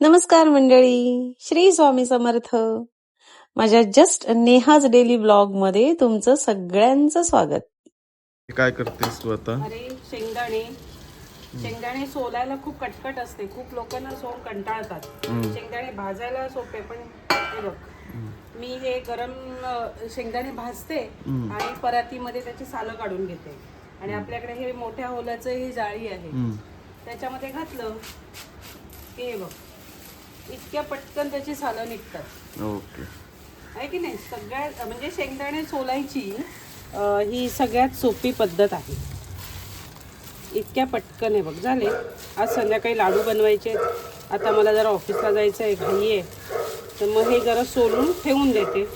नमस्कार मंडळी, श्री स्वामी समर्थ. माझ्या जस्ट नेहाज डेली ब्लॉग मध्ये तुमचं सगळ्यांचं स्वागत. काय करतेस तू आता? अरे शेंगदाणे सोलायला खूप कटकट असते. खूप लोकांना सोल कंटाळतात. शेंगदाणे भाजायला सोपे, पण हे बघ, मी हे गरम शेंगदाणे भाजते आणि परातीमध्ये त्याची सालं काढून घेते. आणि आपल्याकडे हे मोठ्या होलाचं ही जाळी आहे, त्याच्यामध्ये घातलं की हे बघ, इतक्या पटकन त्याची सालं निघतात. ओके, आहे की नाही? सगळ्यात म्हणजे शेंगदाणे सोलायची ही सगळ्यात सोपी पद्धत आहे. इतक्या पटकन आहे बघ. झाले. आज संध्याकाळी लाडू बनवायचे. आता मला जरा ऑफिसला जायचं आहे, घाई आहे, तर मग हे जरा सोलून ठेवून देते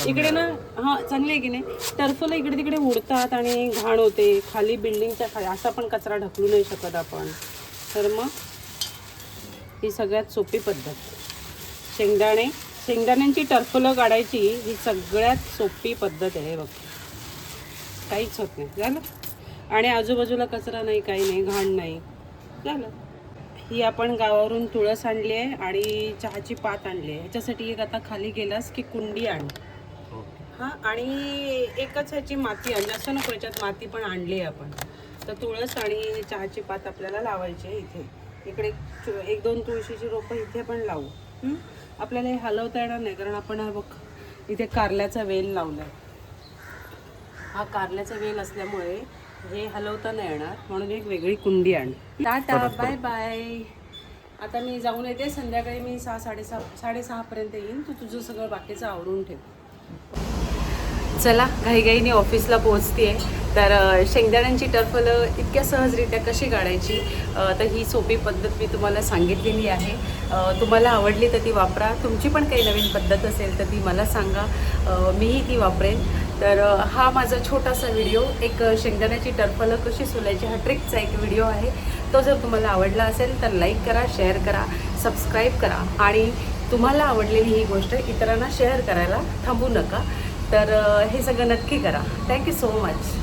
इकडे ना. हां, चांगले आहे की नाही? टर्फला इकडे तिकडे उडतात आणि घाण होते. खाली बिल्डिंगच्या खाली असा पण कचरा ढकलू नाही शकत आपण. तर मग ही सगळ्यात सोपी पद्धत. शेंगदाण्यांची टर्फलं काढायची ही सगळ्यात सोपी पद्धत आहे बघ. काहीच होत नाही. झालं. आणि आजूबाजूला कचरा नाही, काही नाही, घाण नाही. झालं. ही आपण गावावरून तुळस आणली आहे आणि चहाची पात आणली आहे. ह्याच्यासाठी एक आता खाली गेलास की कुंडी आण. हां, आणि एकच ह्याची माती आण, जास्त नको, याच्यात माती पण आणली आहे आपण. तर तुळस आणि चहाची पात आपल्याला लावायची आहे इथे. इकडे एक दोन तुळशीची रोपं इथे पण लावू. आपल्याला हे हलवता येणार नाही, कारण आपण हा बघ इथे कारल्याचा वेल लावला आहे. हा कारल्याचा वेल असल्यामुळे हे हलवता नाही येणार, म्हणून एक वेगळी कुंडी आण. Tata, bye bye. आता मी जाऊन येते. संध्याकाळी मी 6:30 येईन. तू तुझं सगळं बाकीचं आवरून ठेव. चला, घाईघाईने ऑफिसला पोहोचते आहे. तर शेंगदाण्यांची टर्फलं इतक्या सहजरित्या कशी काढायची, तर ही सोपी पद्धत मी तुम्हाला सांगितलेली आहे. तुम्हाला आवडली तर ती वापरा. तुमची पण काही नवीन पद्धत असेल तर ती मला सांगा, मीही ती वापरेन. तर हा माझा छोटासा व्हिडिओ, एक शेंगदाण्याची टर्फलं कशी सोलायची हा ट्रिकचा एक व्हिडिओ आहे. तो जर तुम्हाला आवडला असेल तर लाईक करा, शेअर करा, सबस्क्राईब करा. आणि तुम्हाला आवडलेली ही गोष्ट इतरांना शेअर करायला थांबू नका. तर हे सगळं नक्की करा. Thank you so much.